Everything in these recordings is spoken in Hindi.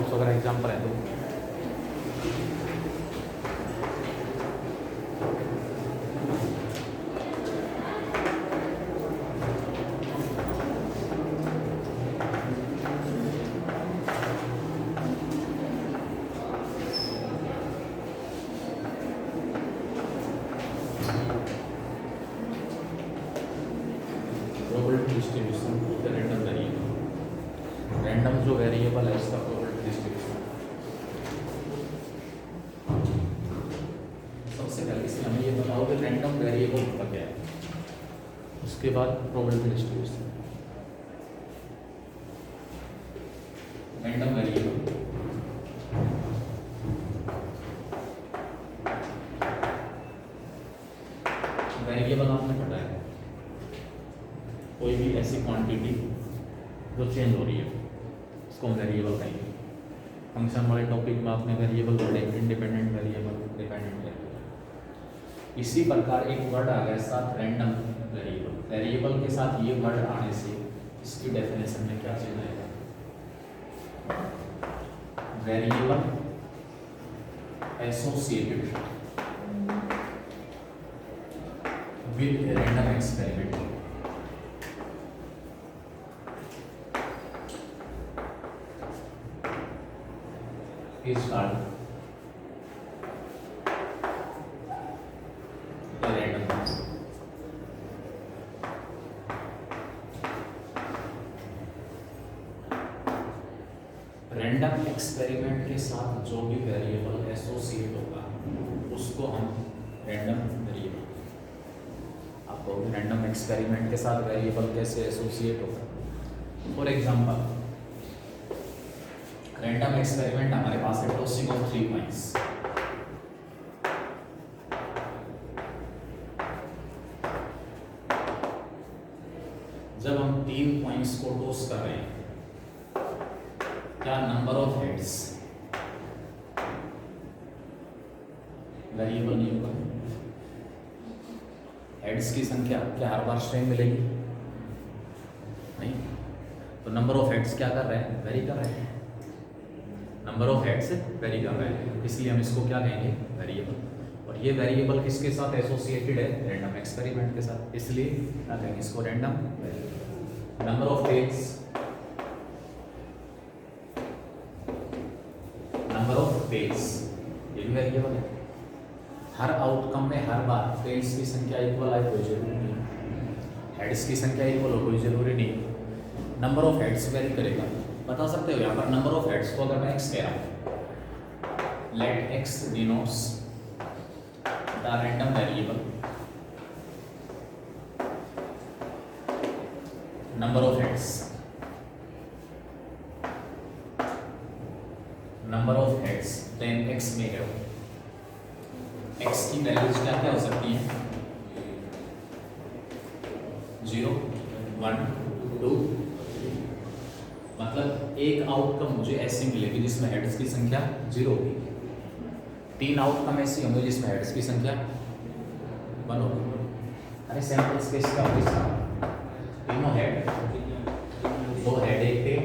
कुछ अगर एग्जाम्पल है तो। Probability distribution of the random variable, random जो वेरिएबल है इसका प्रोबेबिलिटी डिस्ट्रीब्यूशन। सबसे पहले इसमें हमें ये बताओ कि रैंडम वेरिएबल होता क्या है, उसके बाद probability distribution. Random variable variable आपने पढ़ा है, कोई भी ऐसी क्वांटिटी जो चेंज हो रही है उसको हम वेरिएबल कहेंगे। फंक्शन वाले टॉपिक में आपने वेरिएबल पढ़े, इंडिपेंडेंट वेरिएबल, डिपेंडेंट वेरिएबल। इसी प्रकार एक वर्ड आ गया साथ रैंडम वेरिएबल। वेरिएबल के साथ ये वर्ड आने से इसकी डेफिनेशन में क्या चेंज आएगा? Variable associated with random experiment. is called a random function। Random experiment के साथ जो भी वेरिएबल एसोसिएट होगा उसको हम रैंडम वेरिएबल। आपको रैंडम एक्सपेरिमेंट के साथ वेरिएबल कैसे एसोसिएट होगा? फॉर एग्जांपल रैंडम एक्सपेरिमेंट हमारे पास है टॉसिंग ऑफ 3 पॉइंट्स। जब हम 3 पॉइंट्स को टॉस कर रहे हैं, क्या नंबर ऑफ हेड्स वेरिएबल नहीं होगा? हेड्स की संख्या क्या हर बार सेम मिलेगी? नहीं। तो नंबर ऑफ हेड्स क्या कर रहे हैं? वेरी कर रहे हैं। नंबर ऑफ हेड्स वेरी कर रहे हैं, इसलिए हम इसको क्या कहेंगे? वेरिएबल। और ये वेरिएबल किसके साथ एसोसिएटेड है? रैंडम एक्सपेरिमेंट के साथ, इसलिए क्या कहेंगे इसको? Random variable. Number of tails, number of tails ये भी वेरिएबल है। हर आउटकम में हर बार टेल्स की संख्या इक्वल आए कोई जरूरी नहीं, हेड्स की संख्या इक्वल हो कोई जरूरी नहीं। नंबर ऑफ हेड्स वेरी करेगा। बता सकते हो यहाँ पर नंबर ऑफ हेड्स को अगर मैं x कह रहा हूँ, let x denotes the random variable number of heads. Number of heads then x में है, x की वैल्यूज क्या क्या हो सकती हैं? 0, 1, 2। मतलब एक आउटकम मुझे ऐसी मिलेगी जिसमें हेड्स की संख्या 0 होगी, 3 आउटकम ऐसी होंगे जिसमें हेड्स की संख्या 1 होगी। अरे सैंपल स्पेस का तीनों head, 2 head, 1 tail,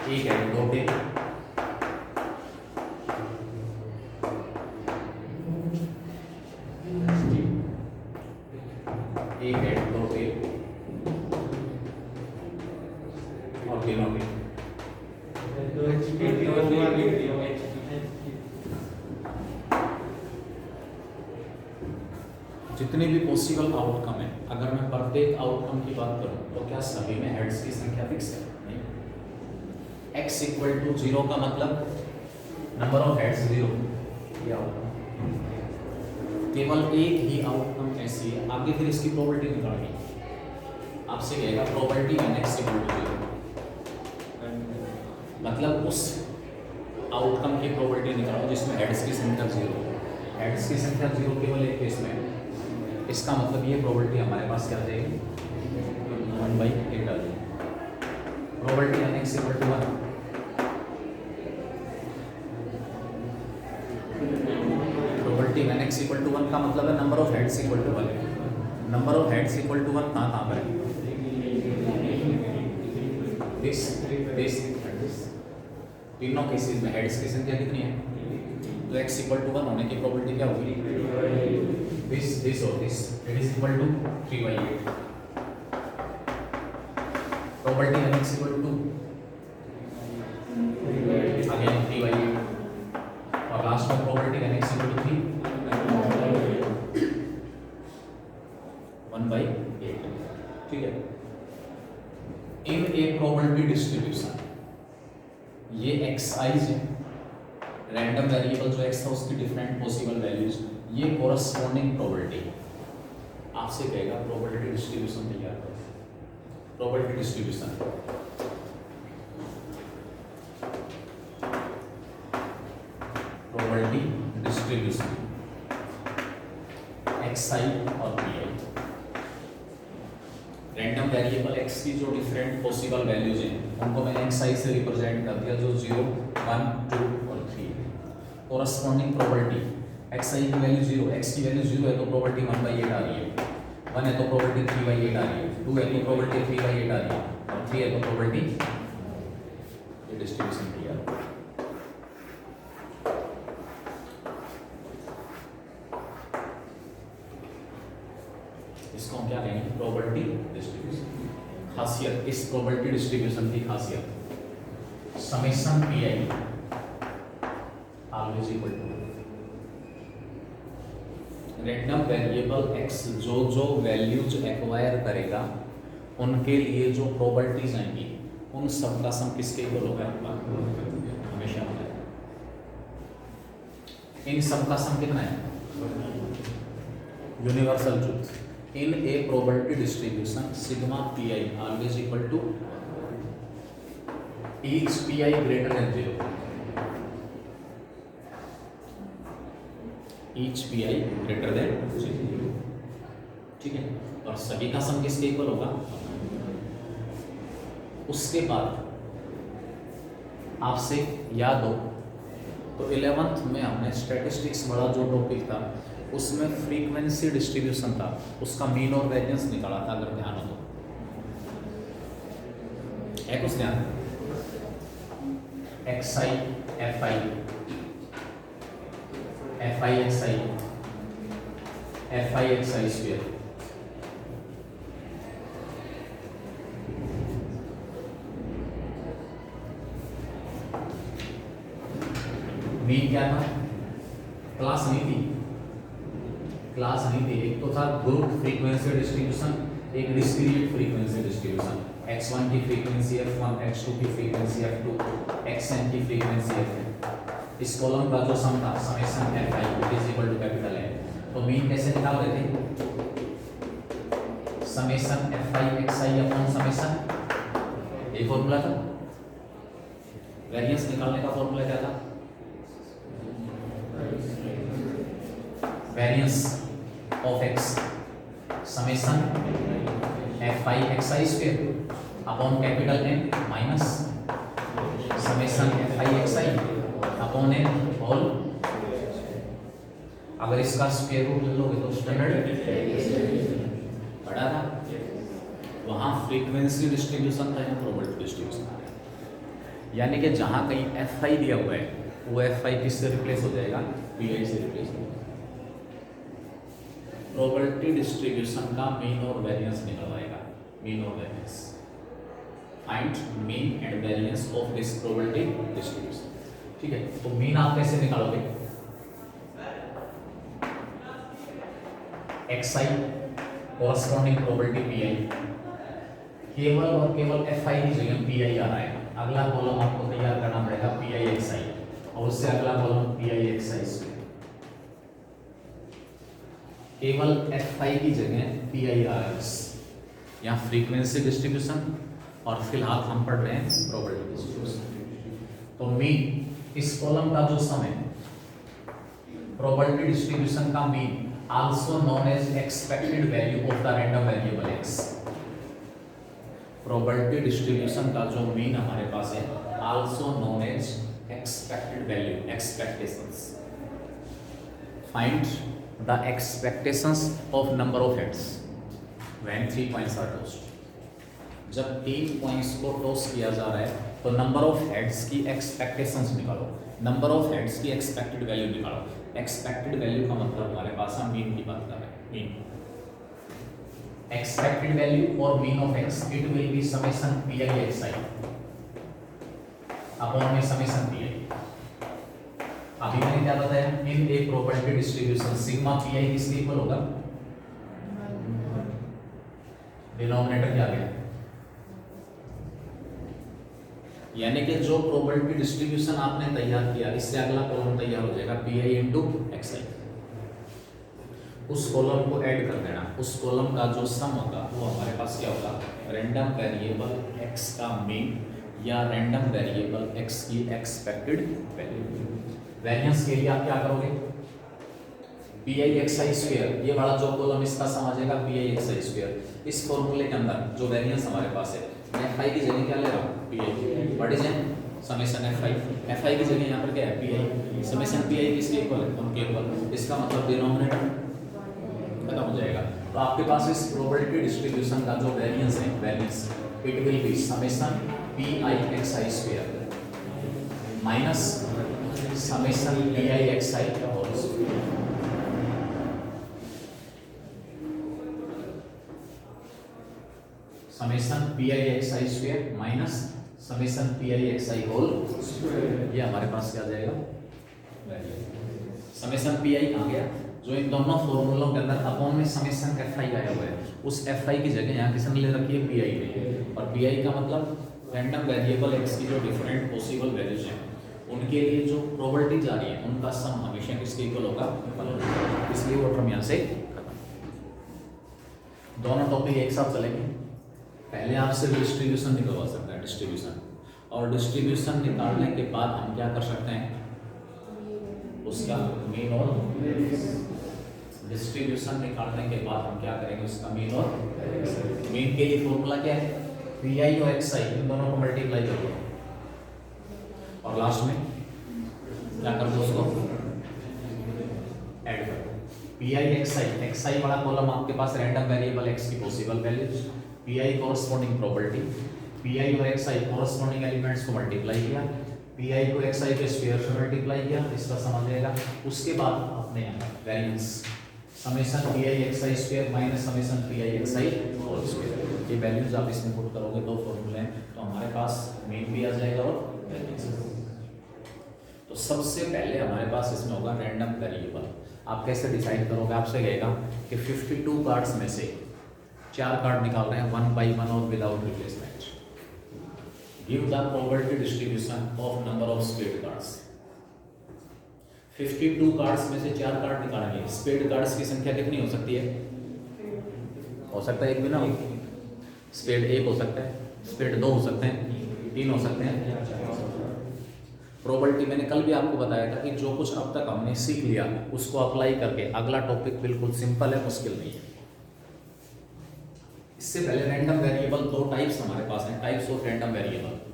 1 head 2 tail. जितने भी पॉसिबल आउटकम है, अगर मैं प्रत्येक आउटकम की बात करूं तो क्या सभी में हेड्स की संख्या फिक्स है? नहीं। x इक्वल टू 0 का मतलब नंबर ऑफ हेड्स 0, ये आउटकम। केवल एक ही आउटकम ऐसी है, आगे फिर इसकी प्रोबेबिलिटी निकालनी। आपसे कहेगा probability when x equal to 0, मतलब उस आउटकम की प्रोबेबिलिटी निकालो जिसमें हेड्स की संख्या 0। हेड्स की संख्या 0 केवल एक केस में है, इसका मतलब ये प्रोबेबिलिटी हमारे पास क्या आ जाएगी? 1/8 डाल देंगे। Probability when x equal to 1, probability when x equal to 1 का मतलब है number of heads equal to 1। Number of heads equal to 1 कहाँ पर है? दिस दिस एंड दिस, तीनों केसेस में हेड्स की संख्या कितनी है? तो x इक्वल टू 1 होने की प्रोबेबिलिटी क्या होगी? दिस और this, it is equal to 3/8। Probability है x इक्वल टू अगेन 3/8, और लास्ट में प्रोबेबिलिटी है x इक्वल टू 1/8। ठीक है। इन ए प्रोबेबिलिटी डिस्ट्रीब्यूशन, ये xi's है, रैंडम वेरिएबल जो x था उसकी डिफरेंट पॉसिबल वैल्यूज, ये कोरस्पॉन्डिंग प्रोबेबिलिटी आपसे कहेगा प्रोबेबिलिटी डिस्ट्रीब्यूशन तैयार करो। प्रोबेबिलिटी डिस्ट्रीब्यूशन xi और pi, रैंडम वेरिएबल x की जो डिफरेंट पॉसिबल वैल्यूज हैं उनको मैंने xi से रिप्रेजेंट कर दिया, जो 0, 1, 2 और 3। कोरस्पॉन्डिंग प्रोबेबिलिटी xi की वैल्यू 0, x की वैल्यू 0 है तो प्रोबेबिलिटी 1/8 आ रही है, 1 है तो प्रोबेबिलिटी 3/8 आ रही है, 2 है तो प्रोबेबिलिटी 3/8 आ रही है, और 3 है तो प्रोबेबिलिटी, ये डिस्ट्रीब्यूशन क्लियर। इसको हम क्या कहेंगे? Probability distribution. खासियत, इस प्रोबेबिलिटी डिस्ट्रीब्यूशन की खासियत, summation pi always equal to random variable x जो वैल्यूज एक्वायर करेगा उनके लिए जो प्रोबेबिलिटीज आएंगी उन सब का सम किसके इक्वल होगा? हमेशा होगा। इन सब का सम कितना है? Universal truth. In a probability distribution, sigma pi always equal to each pi greater than 0. Each pi greater than 0. ठीक है, और सभी का सम किसके इक्वल होगा? उसके बाद आपसे याद हो तो 11th में हमने स्टैटिस्टिक्स वाला जो टॉपिक था उसमें फ्रीक्वेंसी डिस्ट्रीब्यूशन था, उसका मीन और वेरिएंस निकाला था, अगर ध्यान हो तो है कुछ ध्यान? xi fi xi square, mean क्या था? क्लास नहीं थी, एक तो था ग्रुप फ्रीक्वेंसी डिस्ट्रीब्यूशन, एक डिस्क्रीट फ्रीक्वेंसी डिस्ट्रीब्यूशन। x1 की फ्रीक्वेंसी f1, x2 की फ्रीक्वेंसी f2, xn की फ्रीक्वेंसी fn। इस कॉलम का जो सम था summation fi is equal to capital N। तो मीन कैसे निकाल रहे थे? Summation fi xi upon summation, ये फॉर्मूला था। वेरिएंस निकालने का फॉर्मूला क्या था? Variance of x summation fi xi square upon capital N minus summation fi xi upon N whole. अगर इसका स्क्वायर रूट ले लोगे तो स्टैंडर्ड बड़ा था, वहां फ्रीक्वेंसी डिस्ट्रीब्यूशन था, यहाँ प्रोबेबिलिटी डिस्ट्रीब्यूशन आ रहा है। यानी कि जहां कहीं fi दिया हुआ है वो fi किससे रिप्लेस हो जाएगा? pi से रिप्लेस हो जाएगा। प्रोबेबिलिटी डिस्ट्रीब्यूशन का मीन और वेरिएंस निकलवाएगा। मीन और variance, find mean and variance of this probability distribution. ठीक है, तो मीन आप कैसे निकालोगे? xi कोरस्पॉन्डिंग प्रोबेबिलिटी pi, केवल और केवल fi की जगह pi आ रहा है। अगला कॉलम आपको तैयार करना पड़ेगा pi xi, और उससे अगला कॉलम pi xi स्क्वायर। केवल fi की जगह pi आ रहा है, यहाँ फ्रीक्वेंसी डिस्ट्रीब्यूशन, और फिलहाल हम पढ़ रहे हैं प्रोबेबिलिटी डिस्ट्रीब्यूशन। तो मीन, इस कॉलम का जो सम है प्रोबेबिलिटी डिस्ट्रीब्यूशन का mean, also known as expected value of the random variable x। Probability distribution का जो मीन हमारे पास है, also known as expected value, expectations. Find the expectations of number of heads when 3 points are tossed। जब 3 पॉइंट्स को टॉस किया जा रहा है तो नंबर ऑफ हेड्स की एक्सपेक्टेशंस निकालो, नंबर ऑफ हेड्स की एक्सपेक्टेड वैल्यू निकालो। एक्सपेक्टेड वैल्यू का मतलब हमारे पास हम मीन की बात कर रहे हैं। मीन एक्सपेक्टेड वैल्यू और mean of X, it will be summation P I X I upon में समेशन पी आई। अभी मैंने क्या बताया, in a probability distribution sigma P I किसके इक्वल होगा, डिनोमिनेटर क्या गया, यानी कि जो प्रोबेबिलिटी डिस्ट्रीब्यूशन आपने तैयार किया इससे अगला कॉलम तैयार हो जाएगा पी आई इंटू एक्स आई। उस कॉलम को ऐड कर देना, उस कॉलम का जो सम होगा वो हमारे पास क्या होगा, रैंडम वेरिएबल एक्स का मीन या रैंडम वेरिएबल एक्स की एक्सपेक्टेड वैल्यू। वेरिएंस के लिए आप क्या करोगे, P I X I square, ये वाला जो कॉलम इसका सम आ जाएगा P I X I square. इस फॉर्मूले के अंदर जो वेरिएंस हमारे पास है, मैं एफ आई की जगह क्या ले रहा हूँ, P I, what is summation F I. F I की जगह यहाँ पर क्या है, P I. Summation P I किसके इक्वल है, उनके इक्वल। इसका मतलब डिनोमिनेटर खत्म हो जाएगा। तो आपके पास इस प्रोबेबिलिटी डिस्ट्रीब्यूशन का जो वेरिएंस है, variance it will be summation P I X I square minus summation P I X I का whole square. Summation P I X I square minus summation P I X I whole square, ये हमारे पास क्या आ जाएगा, समेशन पी आई कहाँ गया, जो इन दोनों फॉर्मूलों के अंदर अपॉन में समेशन एफ आई आया हुआ है, उस एफ आई की जगह यहाँ किसने ले रखी है, पी आई में। और पी आई का मतलब रैंडम वेरिएबल एक्स की जो डिफरेंट पॉसिबल वैल्यूज हैं उनके लिए जो प्रोबेबिलिटी जा रही है उनका सम हमेशा किसके इक्वल होगा, इसलिए वो टर्म यहाँ से खत्म। दोनों टॉपिक एक साथ चलेंगे। पहले आपसे डिस्ट्रीब्यूशन निकलवा सकते हैं, डिस्ट्रीब्यूशन, और डिस्ट्रीब्यूशन निकालने के बाद हम क्या कर सकते हैं, उसका मीन और डिस्ट्रीब्यूशन निकालने के बाद हम क्या करेंगे, उसका मीन और मीन के लिए फॉर्मूला क्या है, पी आई और एक्स आई, इन दोनों को मल्टीप्लाई कर दो और लास्ट में क्या कर दो, उसको ऐड कर दो। पी आई एक्स आई वाला कॉलम आपके पास रैंडम वेरिएबल एक्स की possible values, P I corresponding probability, P I और एक्स आई कोरस्पॉन्डिंग एलिमेंट्स को मल्टीप्लाई किया, पी आई को एक्स आई के स्क्वायर से मल्टीप्लाई किया, इसका सम आ जाएगा। उसके बाद आपने यहाँ variance summation P I X I square minus summation P I X I whole square, ये वैल्यूज आप इसमें पुट करोगे, दो फॉर्मूले हैं, तो हमारे पास मीन भी आ जाएगा और वेरिएंस। तो सबसे पहले हमारे पास इसमें होगा रैंडम वेरिएबल। आप कैसे डिसाइड करोगे, आपसे कहेगा कि 52 कार्ड्स में से 4 कार्ड निकाल रहे हैं 1 by 1 और without replacement. Give the probability distribution of number of spade cards. 52 cards में से 4 कार्ड निकालेंगे, स्पेड कार्ड्स की संख्या कितनी हो सकती है, हो सकता है एक भी ना हो, स्पेड 1 हो सकता है, स्पेड 2 हो सकते हैं, 3 हो सकते हैं। प्रोबेबिलिटी मैंने कल भी आपको बताया था कि जो कुछ अब तक हमने सीख लिया उसको अप्लाई करके अगला टॉपिक बिल्कुल सिंपल है, मुश्किल नहीं है। इससे पहले रैंडम वेरिएबल, दो टाइप्स हमारे पास हैं, types of random variable.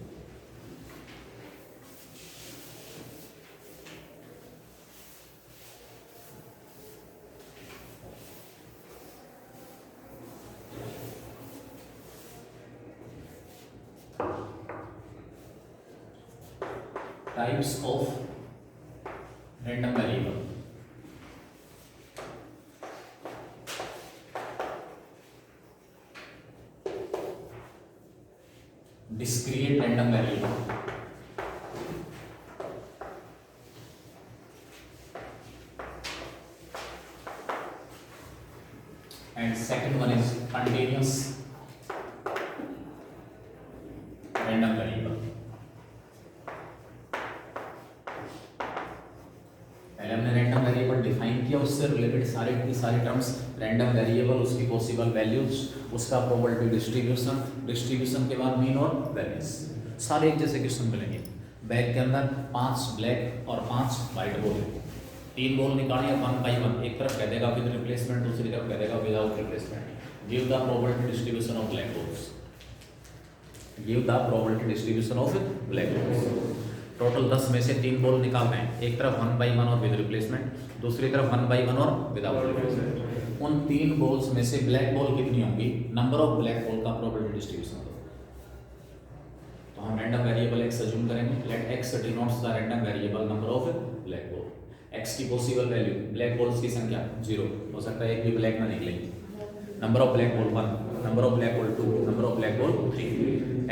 Types of random variable. Discrete random variable, and second one is continuous random variable. पहले हमने रैंडम वेरिएबल डिफाइन किया, उससे रिलेटेड सारे की सारी टर्म्स, रैंडम वेरिएबल, उसकी पॉसिबल वैल्यूज, उसका प्रोबेबिलिटी डिस्ट्रीब्यूशन, डिस्ट्रीब्यूशन के बाद मीन और वेरिएंस, सारे एक जैसे क्वेश्चन मिलेंगे। बैग के अंदर 5 ब्लैक और 5 वाइट बॉल, 3 बॉल निकालिए 1 by 1, एक तरफ कह देगा विद रिप्लेसमेंट, दूसरी तरफ कह देगा without replacement. Give the probability distribution of black balls, give the probability distribution of black balls. Total 10 में से 3 बॉल निकाल रहे हैं, एक तरफ 1 by 1 और विद रिप्लेसमेंट, दूसरी तरफ 1 by 1 और विदाउट रिप्लेसमेंट। उन 3 बॉल्स में से ब्लैक बॉल कितनी होंगी, नंबर ऑफ ब्लैक बॉल का प्रोबेबिलिटी डिस्ट्रीब्यूशन दो। हम रैंडम वेरिएबल एक्स अज्यूम करेंगे. Let X denotes the random variable number of black hole. X की पॉसिबल वैल्यू, ब्लैक होल्स की संख्या 0 हो सकता है, एक भी ब्लैक ना निकले. Number of black hole 1, number of black hole 2, number of black hole 3.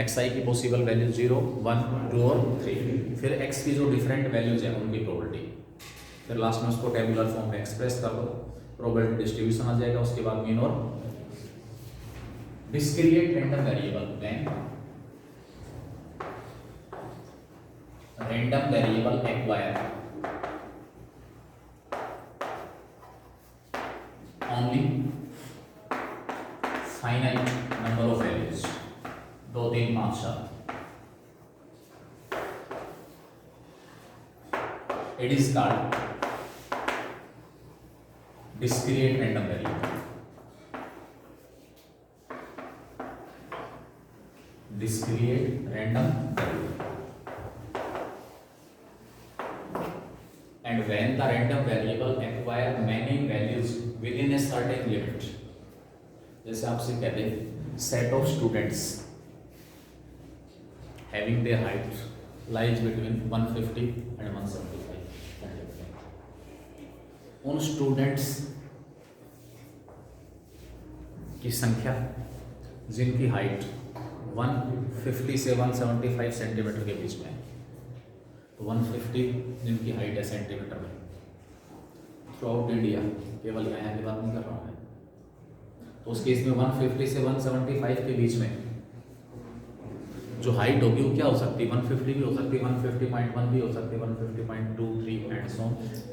X I की पॉसिबल वैल्यू 0, 1, 2 और 3. फिर एक्स की जो डिफरेंट वैल्यूज हैं उनकी प्रोबेबिलिटी. फिर लास्ट में उसको टेबुलर फॉर्म में एक्सप्रेस कर दो, प्रोबेबिलिटी डिस्ट्रीब्यूशन आ जाएगा. उसके बाद मीन और discrete random variable. When random variable acquire only finite number of values, 2, 3, 5, 7. It is called discrete random variable. Discrete random variable. And when the random variable acquire many values within a certain limit, जैसे आपसे कहते हैं set of students having their height lies between 150 and 175. उन स्टूडेंट्स की संख्या जिनकी हाइट 150 से 175 सेंटीमीटर के बीच में है. तो 150 जिनकी हाइट है सेंटीमीटर में थ्रू आउट इंडिया, केवल यहाँ की बात नहीं कर रहा हूँ मैं. तो उस केस में 150 से 175 के बीच में जो हाइट होगी वो क्या हो सकती है, 150 भी हो सकती है, 150.1 भी हो सकती है, 150.2, 3 एंड सो.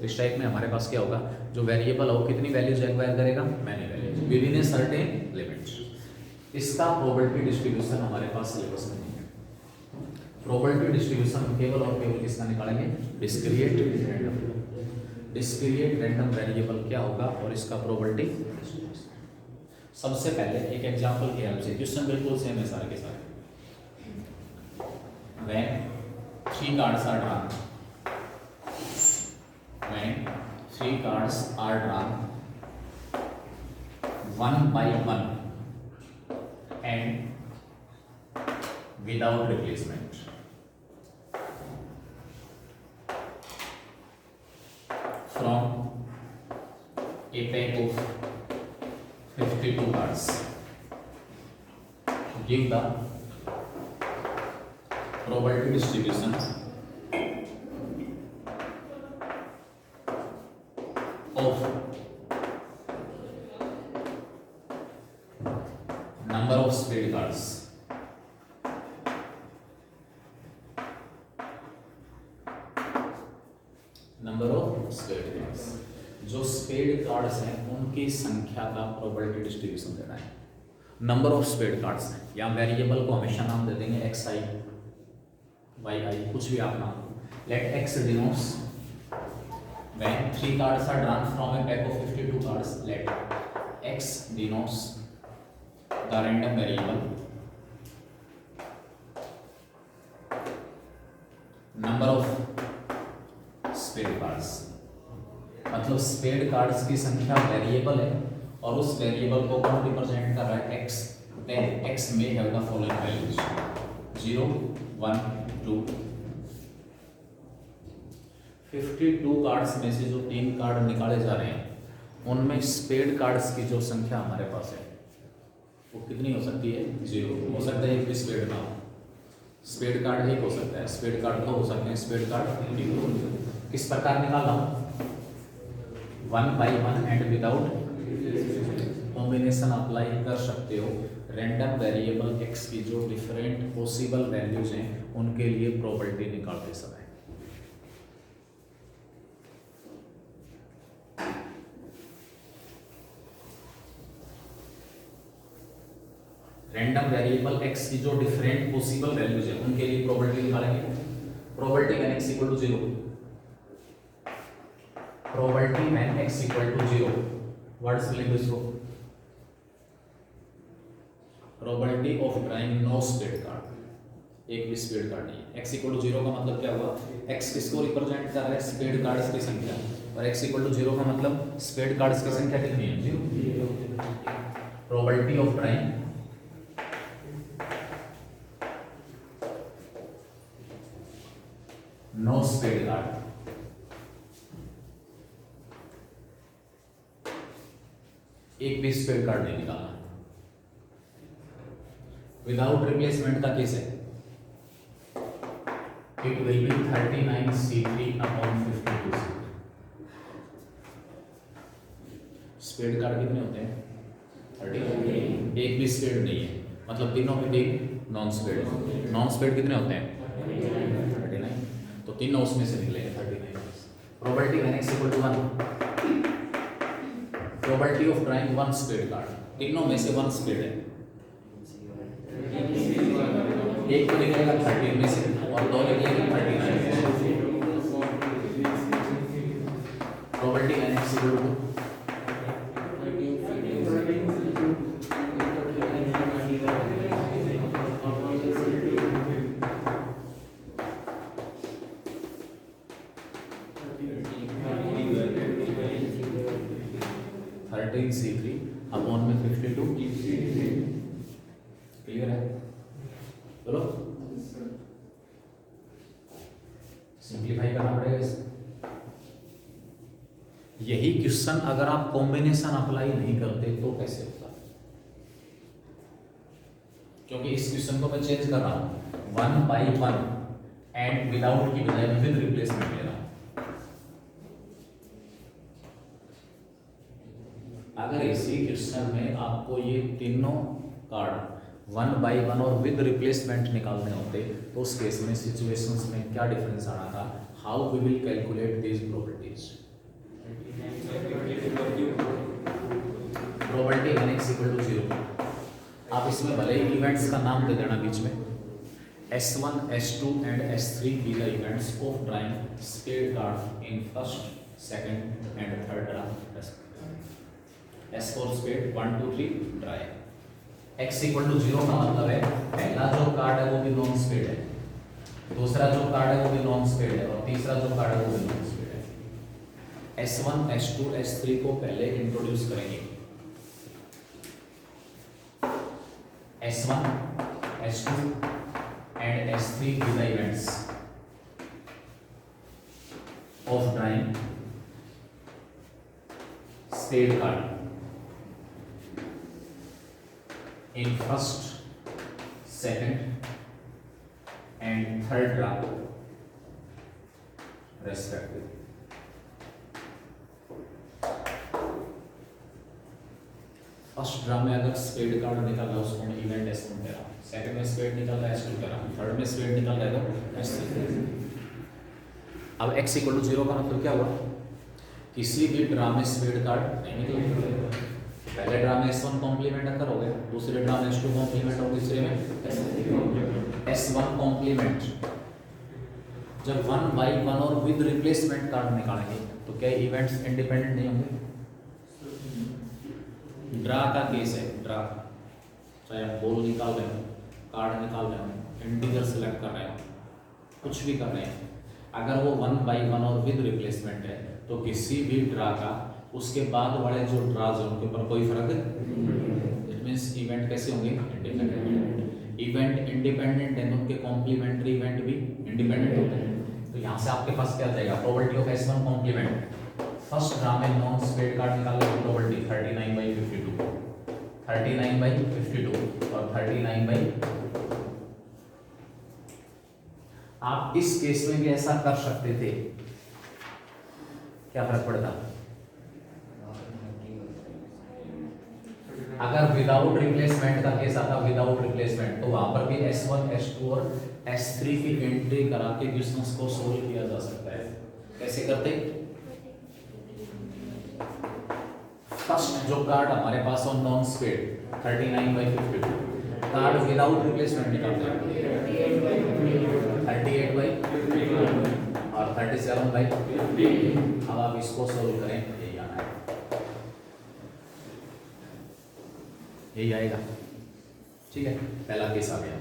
इस टाइप में हमारे पास क्या होगा, जो वेरिएबल हो कितनी वैल्यूज एक्वायर करेगा, many values with in a certain limit. इसका प्रोबेबिलिटी डिस्ट्रीब्यूशन हमारे पास सिलेबस में नहीं है. प्रोबेबिलिटी डिस्ट्रीब्यूशन केवल और केवल किसका निकालेंगे, discrete random. Discrete random variable क्या होगा और इसका प्रोबेबिलिटी डिस्ट्रीब्यूशन. सबसे पहले एक एग्जांपल की हेल्प से, क्वेश्चन बिल्कुल सेम है सारे के सारे. When 3 cards are drawn, when 3 cards are drawn one by one and without replacement, from a pack of 52 cards, give the probability distribution of number of spade cards. Number of spade cards, जो स्पेड कार्ड्स हैं उनकी संख्या का प्रोबेबिलिटी डिस्ट्रीब्यूशन देना है. नंबर ऑफ स्पेड कार्ड्स, या वेरिएबल को हमेशा नाम दे देंगे एक्स आई, वाई आई, कुछ भी आप नाम. Let X denotes when 3 cards are drawn from a pack of 52 cards. Let x denotes the random variable number of spade cards. मतलब स्पेड कार्ड्स की संख्या वेरिएबल है और उस वेरिएबल को कौन रिप्रेजेंट कर रहा है, x. Then x may have the following values 0, 1, 2. 52 cards में से जो 3 कार्ड निकाले जा रहे हैं उनमें स्पेड कार्ड्स की जो संख्या हमारे पास है वो कितनी हो सकती है, 0. हो सकता है एक भी स्पेड ना हो. स्पेड कार्ड एक हो सकता है, स्पेड कार्ड 2 हो सकते हैं, स्पेड कार्ड 3 हो. किस प्रकार निकाला हूँ, 1 by 1 and without combination apply कर सकते हो. रैंडम वेरिएबल x की जो डिफरेंट पॉसिबल वैल्यूज हैं उनके लिए प्रोबेबिलिटी निकालते समय. रैंडम वेरिएबल x की जो डिफरेंट पॉसिबल वैल्यूज हैं उनके लिए प्रोबेबिलिटी निकालेंगे. Probability when x equal to 0, probability when x equal to 0, words लिख दो इसको. Probability of drawing no spade card, एक भी स्पेड कार्ड नहीं है. x इक्वल टू 0 का मतलब क्या हुआ, x किसको रिप्रेजेंट कर रहा है, स्पेड कार्ड्स की संख्या, और x इक्वल टू 0 का मतलब स्पेड कार्ड्स की संख्या कितनी है, 0. Probability of drawing no spade card, एक भी स्पेड कार्ड नहीं निकालना। विदाउट रिप्लेसमेंट का केस है, it will be 39C3/52C। Spade card कितने होते हैं? 30। एक भी स्पेड नहीं है, मतलब तीनों में भी नॉन स्पेड। नॉन स्पेड कितने होते हैं? 39। तो तीनों उसमें से निकलेंगे 39। Probability NX = 1। Probability of drawing one spade card, तीनों में से वन स्पेड है, एक तो निकलेगा 30 में से और दो निकलेंगे 39 में से। Probability NX = 2। C3/52। क्लियर है? चलो सिंप्लीफाई करना पड़ेगा इसे। यही क्वेश्चन अगर आप कॉम्बिनेशन अप्लाई नहीं करते तो कैसे होता? क्योंकि इस क्वेश्चन को मैं चेंज कर रहा हूं, 1/1 एंड विदाउट की बजाय मैं विद रिप्लेसमेंट ले रहा हूं। अगर इसी क्वेश्चन में आपको ये तीनों कार्ड 1/1 और विद रिप्लेसमेंट निकालने होते तो उस केस में सिचुएशंस में क्या डिफरेंस आना था? How we will calculate these probabilities? Probability NX = 0। आप इसमें भले ही इवेंट्स का नाम दे देना बीच में, S1, S2 and S3 be the events of drawing spade card in first, second and third draw। S for spade 1 2 3 dry. X = 0 का मतलब है पहला जो कार्ड है वो भी नॉन स्पेड है, दूसरा जो कार्ड है वो भी नॉन स्पेड है और तीसरा जो कार्ड है वो भी नॉन स्पेड है। S1, S2, S3 को पहले इंट्रोड्यूस करेंगे। S1, S2 and S3 be the events of drawing spade card in first, second and third draw respectively। First draw में अगर स्पेड कार्ड निकल रहा है उसको मैं इवेंट S1 कह रहा हूँ, सेकंड में स्पेड निकल रहा है S2 कह रहा हूँ, थर्ड में स्पेड निकल रहा है तो S3। अब X = 0 का मतलब क्या हुआ? किसी भी ड्रा में स्पेड कार्ड नहीं निकलेगा। पहले ड्रा में S1 कॉम्प्लीमेंट अगर हो गया, दूसरे ड्रा में S2 कॉम्प्लीमेंट और तीसरे में S1 कॉम्प्लीमेंट। जब 1/1 और विद रिप्लेसमेंट कार्ड निकालेंगे तो क्या इवेंट्स इंडिपेंडेंट नहीं होंगे? ड्रा का केस है, ड्रा चाहे हम बॉल निकाल रहे हो, कार्ड निकाल रहे हो, इंटीजर सेलेक्ट कर रहे हो, कुछ भी कर रहे हैं, अगर वो 1/1 और विद रिप्लेसमेंट है तो किसी भी ड्रा का उसके बाद वाले जो ड्राज हैं उनके ऊपर कोई फर्क है? इट मींस इवेंट कैसे होंगे? इंडिपेंडेंट। इवेंट इंडिपेंडेंट है तो उनके कॉम्प्लीमेंट्री इवेंट भी इंडिपेंडेंट होते हैं। तो यहाँ से आपके पास क्या जाएगा? Probability of S1 complement. First draw में नॉन स्पेड कार्ड निकालने की प्रोबेबिलिटी 39/52, 39/52 और 39/। आप इस केस में भी ऐसा कर सकते थे, क्या फर्क पड़ता? अगर विदाउट रिप्लेसमेंट का केस आता, विदाउट रिप्लेसमेंट, तो वहां पर भी S1, S2 और S3 की एंट्री करा के क्वेश्चंस को सोल्व किया जा सकता है। कैसे करते? फर्स्ट जो कार्ड हमारे पास हो non spade 39/52, card without replacement निकालते हैं 38/, और 37/। अब आप इसको सोल्व करें, यही आना है, यही आएगा। ठीक है, पहला केस आ गया।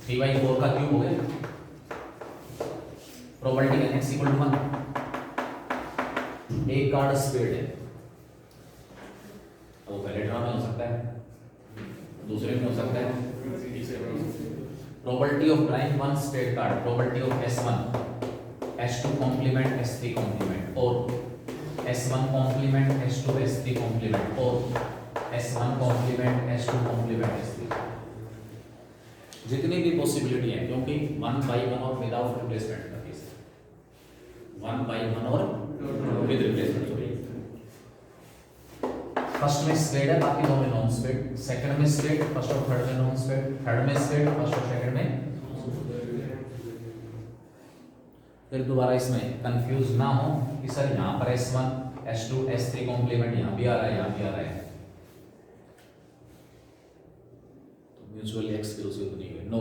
3/4 का क्यूब हो गया। Probability NX = 1। एक कार्ड स्पेड है, वो पहले ड्रा में हो सकता है, दूसरे में हो सकता है, तीसरे में। Probability of drawing one spade card, probability of S1 S2 complement S3 complement और S1 complement S2 S3 complement और S1 complement S2 complement S3, जितनी भी पॉसिबिलिटी है, क्योंकि 1 by 1 और विदाउट रिप्लेसमेंट का केस है, 1 by 1 और विद रिप्लेसमेंट। फर्स्ट में स्प्लिट है, बाकी दो में नॉन स्प्लिट, सेकंड में स्प्लिट, फर्स्ट और थर्ड में नॉन स्प्लिट, थर्ड में स्प्लिट, फर्स्ट और सेकंड में। फिर दोबारा इसमें कंफ्यूज ना हो कि सर यहाँ पर S1 S2 S3 कॉम्प्लीमेंट यहाँ भी आ रहा है, यहाँ भी आ रहा है, तो म्यूचुअली एक्सक्लूसिव नहीं है। नो,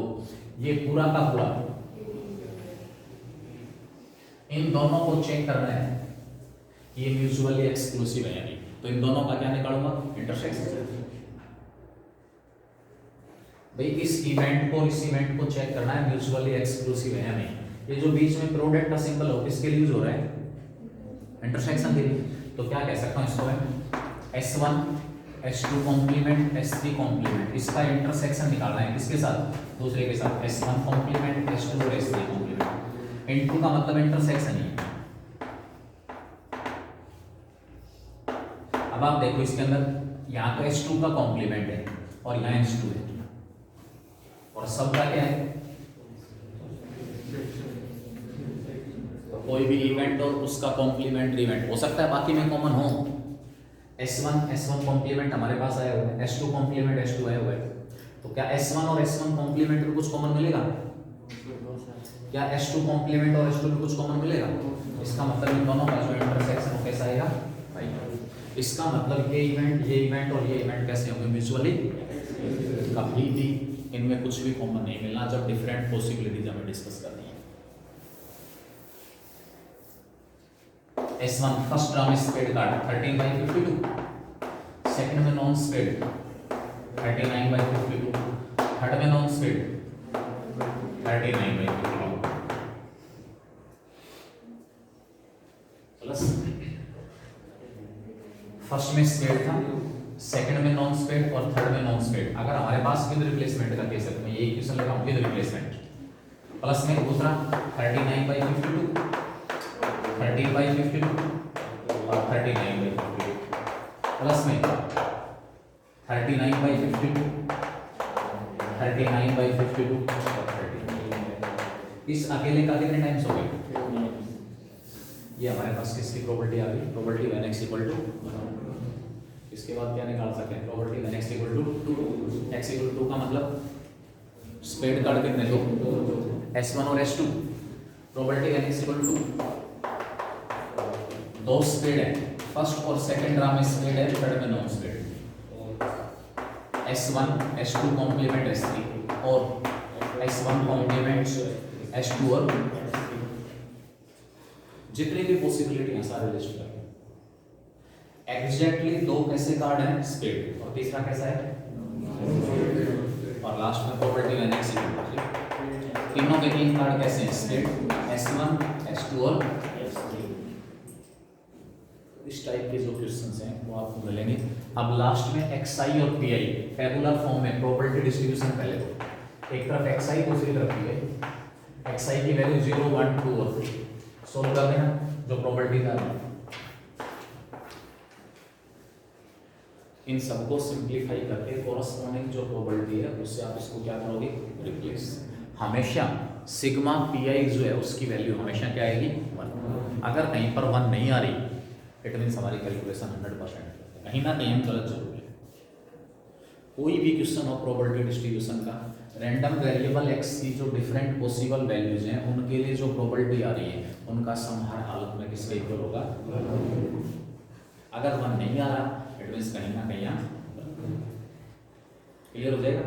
ये पूरा का पूरा इन दोनों को चेक करना है, ये म्यूचुअली एक्सक्लूसिव है या नहीं। तो इन दोनों का क्या निकालूंगा, इंटरसेक्शन। भाई इस इवेंट को इस इवेंट को चेक करना है म्यूचुअली एक्सक्लूसिव है या नहीं। ये जो बीच में प्रोडक्ट का सिंबल हो किसके लिए यूज हो रहा है, इंटरसेक्शन के लिए। तो क्या कह सकता हूं इसको मैं, S1 S2 complement S3 complement, इसका इंटरसेक्शन निकालना है किसके साथ, दूसरे के साथ, S1 कॉम्प्लीमेंट S2 और S3 कॉम्प्लीमेंट। इनटू का मतलब इंटरसेक्शन ही है। अब आप देखो इसके अंदर यहाँ तो S2 का कॉम्प्लीमेंट है और यहाँ S2 है, और सबका क्या है, तो कोई भी इवेंट और उसका कॉम्प्लीमेंट्री इवेंट हो सकता है बाकी में कॉमन हो। S1 कॉम्प्लीमेंट हमारे पास आया हुआ है, S2 कॉम्प्लीमेंट S2 आया हुआ है, तो क्या S1 और S1 कॉम्प्लीमेंट में कुछ कॉमन मिलेगा, क्या S2 कॉम्प्लीमेंट और S2 में कुछ कॉमन मिलेगा। इसका मतलब इन दोनों का जो इंटरसेक्शन हो कैसा आएगा, इसका मतलब ये इवेंट और ये इवेंट कैसे होंगे, म्यूचुअली। कभी भी इनमें कुछ भी कॉमन नहीं मिलना जब डिफरेंट पॉसिबिलिटीज हमें डिस्कस करनी है। S1 first term split card 13/52, second में नॉन स्प्लिट 39/52, थर्ड में नॉन स्प्लिट 39/52 प्लस फर्स्ट में स्प्लिट था, सेकंड में नॉन स्प्लिट और थर्ड में नॉन स्प्लिट। अगर हमारे पास विद रिप्लेसमेंट का केस है तो मैं ये क्वेश्चन ले रहा हूं विद रिप्लेसमेंट, प्लस में दूसरा 39/52, 30/52 और 39/52, प्लस में 39/52, 39/52 और 39। इस अकेले का कितने टाइम्स हो गए, ये हमारे पास किसकी प्रॉपर्टी आ गई, property when x equal to. इसके बाद क्या निकाल सकते हैं, property when x equal to 2, x equal to 2 का मतलब स्प्लिट कार्ड कितने दो, S1 और S2, property when x equal to 2 split है, फर्स्ट और सेकंड ड्राम स्प्लिट है, थर्ड में non split, S1 S2 complement S3 और S1 कॉम्प्लीमेंट S2 और जितनी भी पॉसिबिलिटी है सारे लिस्ट कर एग्जैक्टली। दो कैसे कार्ड हैं, स्प्लिट, और तीसरा कैसा है, और लास्ट में property when x equal to. तीनों के तीन कार्ड कैसे हैं, स्प्लिट, S1 S2 और S3। इस टाइप के जो क्वेश्चंस हैं वो आपको मिलेंगे। अब लास्ट में xi और pi टेबुलर फॉर्म में प्रोबेबिलिटी डिस्ट्रीब्यूशन, पहले तो एक तरफ xi दूसरी तरफ pi, xi की वैल्यू 0 1 2 और 3 सोल्व कर देना जो प्रॉपर्टी का है। इन सबको सिंप्लीफाई करके कोरस्पॉन्डिंग जो प्रोबेबिलिटी है उससे आप इसको क्या करोगे, रिप्लेस। हमेशा सिग्मा pi जो है उसकी वैल्यू हमेशा क्या आएगी, 1। अगर कहीं पर 1 नहीं आ रही इट मींस हमारी कैलकुलेशन 100% कहीं ना कहीं हम गलत जरूर है। कोई भी क्वेश्चन ऑफ प्रोबेबिलिटी डिस्ट्रीब्यूशन का रैंडम वेरिएबल x की जो डिफरेंट पॉसिबल वैल्यूज हैं उनके लिए जो प्रोबेबिलिटी आ रही है उनका सम हर हालत में किसके इक्वल होगा, अगर 1 नहीं आ रहा इट मींस कहीं ना कहीं क्लियर हो जाएगा।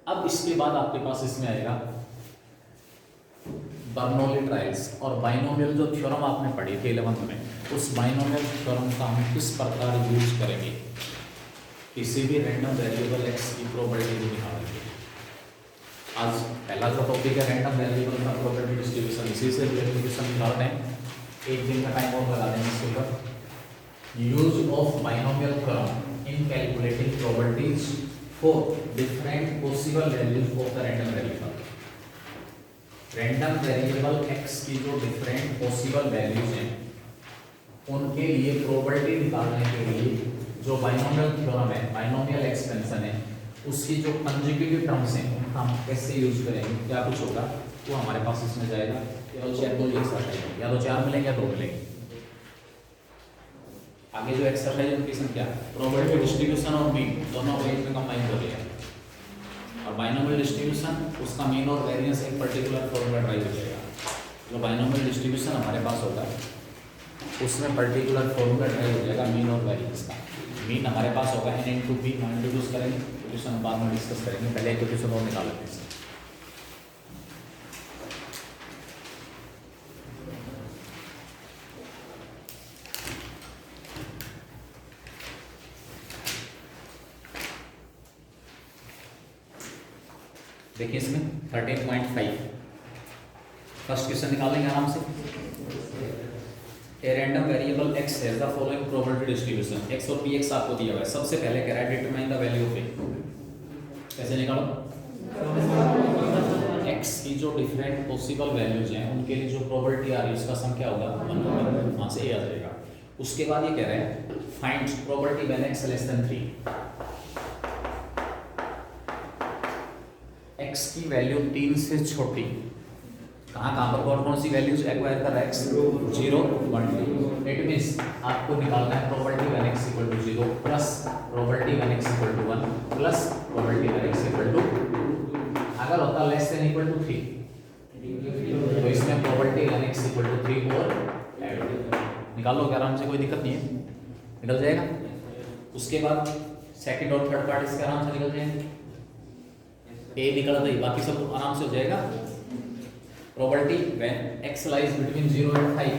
अब इसके बाद आपके पास इसमें आएगा बर्नौली ट्रायल्स और बाइनोमियल जो थ्योरम आपने पढ़ी थी 11th में, उस बाइनोमियल थ्योरम का हम किस प्रकार यूज करेंगे किसी भी रैंडम वेरिएबल x की प्रोबेबिलिटी निकालने के लिए। आज पहला जो टॉपिक है रैंडम वेरिएबल का प्रोबेबिलिटी डिस्ट्रीब्यूशन, इसी से रिलेटेड क्वेश्चन निकालते हैं। एक दिन का टाइम और लगा देंगे इसके ऊपर। Use of binomial theorem in calculating probabilities for different possible values of the random variable. Random variable x की जो डिफरेंट पॉसिबल वैल्यूज हैं उनके लिए प्रोबेबिलिटी निकालने के लिए जो बाइनोमियल थ्योरम है, बाइनोमियल एक्सपेंशन है, उसकी जो कंजुगेटिव टर्म्स हैं उनका हम कैसे यूज करेंगे, क्या कुछ होगा वो हमारे पास इसमें जाएगा। या तो चाहे 2 एक्सरसाइज, या तो 4 मिलेंगे या 2 मिलेंगे। आगे जो एक्सरसाइज उनकी संख्या, प्रोबेबिलिटी डिस्ट्रीब्यूशन और मीन दोनों को एक में कंबाइन कर लिया, और बाइनोमियल डिस्ट्रीब्यूशन उसका मीन और वेरिएंस एक पर्टिकुलर फॉर्मूला ड्राइव हो जाएगा। जो बाइनोमियल डिस्ट्रीब्यूशन हमारे पास होगा उसमें पर्टिकुलर फॉर्मूला ड्राइव हो जाएगा मीन और वेरिएंस का। मीन हमारे पास होगा n इंटू पी, हम इंट्रोड्यूस करेंगे, इक्वेशन बाद में डिस्कस करेंगे, पहले इक्वेशन और निकाल लेते हैं। देखिए इसमें 13.5 फर्स्ट क्वेश्चन निकालेंगे आराम से। A random variable x has the following probability distribution, x और px आपको दिया हुआ है। सबसे पहले कह रहा है determine the value of a, कैसे निकालो, x की जो डिफरेंट पॉसिबल वैल्यूज हैं उनके लिए जो प्रोबेबिलिटी आ रही है उसका सम क्या होगा, 1/, वहां से a आ जाएगा। उसके बाद ये कह रहा है find probability when x less then 3, x की वैल्यू 3 से छोटी, कहाँ पर कौन कौन सी वैल्यूज एक्वायर कर रहा है, x 0 1 2। इट मींस आपको निकालना है probability when x equal to 0 plus probability when x equal to 1 plus probability when x equal to, अगर होता लेस देन इक्वल टू 3 तो इसमें probability when x equal to 3 और ऐड निकाल लो, आराम से, कोई दिक्कत नहीं है, निकल जाएगा। उसके बाद सेकंड और थर्ड पार्ट इसके आराम से निकल जाएंगे, a निकल गई, बाकी सब आराम से हो जाएगा। Probability when x lies between 0 and 5,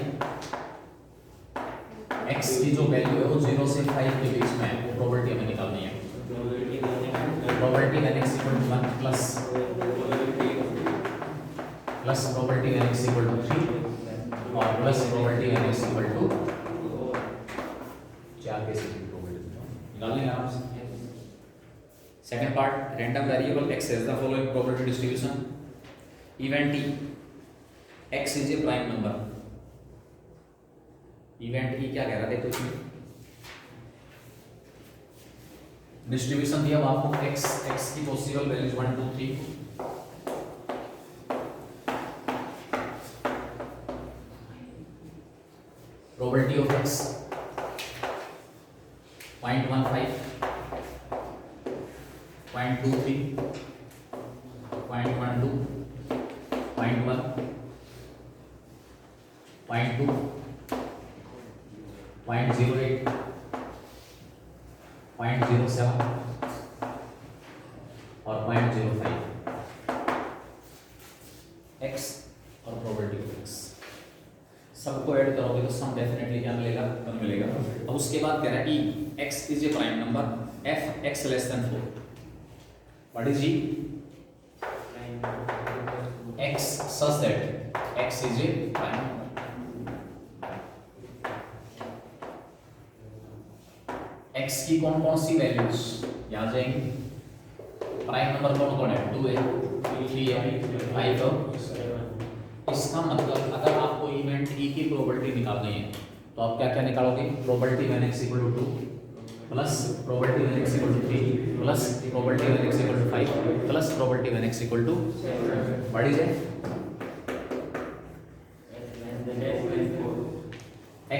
x की जो वैल्यू है वो 0 से 5 के बीच में है, वो प्रोबेबिलिटी हमें निकालनी है। Probability when x equal to 1 plus probability when x equal to 3 और plus probability when x equal to 4 के बीच प्रोबेबिलिटी निकाल लेंगे आराम से। Second part, random variable x has the following probability distribution, event e, x is a prime number. Event e क्या कह रहा है, देखो इसमें डिस्ट्रीब्यूशन दिया हुआ आपको, x की possible values 1 2 3, probability of x 0.15 0.23 0.12 0.1 0.2 0.08 0.07 और 0.05 x और प्रोबेबिलिटी ऑफ x सबको ऐड करोगे तो सम डेफिनेटली क्या मिलेगा, 1 मिलेगा। अब उसके बाद कह रहा है e, x is a prime number, f x less than 4, what is e, x such that x is a prime number। x की कौन कौन सी वैल्यूज याद जाएंगी, प्राइम नंबर कौन कौन है, 2 है 3 है 5 है। इसका मतलब अगर आपको इवेंट e की प्रोबेबिलिटी निकालनी है तो आप क्या क्या निकालोगे, probability when x equal to 2 plus probability when x equal to 3 plus probability when x equal to 5 plus probability when x equal to, what is it,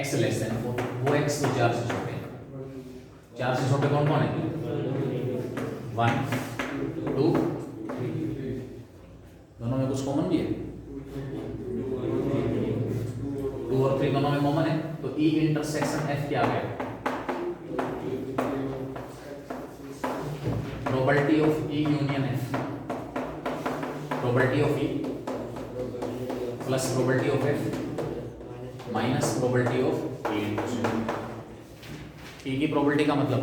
x less than 4, वो x तो 4 से छोटे हैं। 4 से छोटे कौन कौन है, 1 2 दोनों में कुछ कॉमन भी है, 2 और 3 दोनों में कॉमन है, तो E इंटरसेक्शन F क्या आ गया, probability of E union F, probability of E plus probability of F minus probability of E intersection. E की प्रोबेबिलिटी का मतलब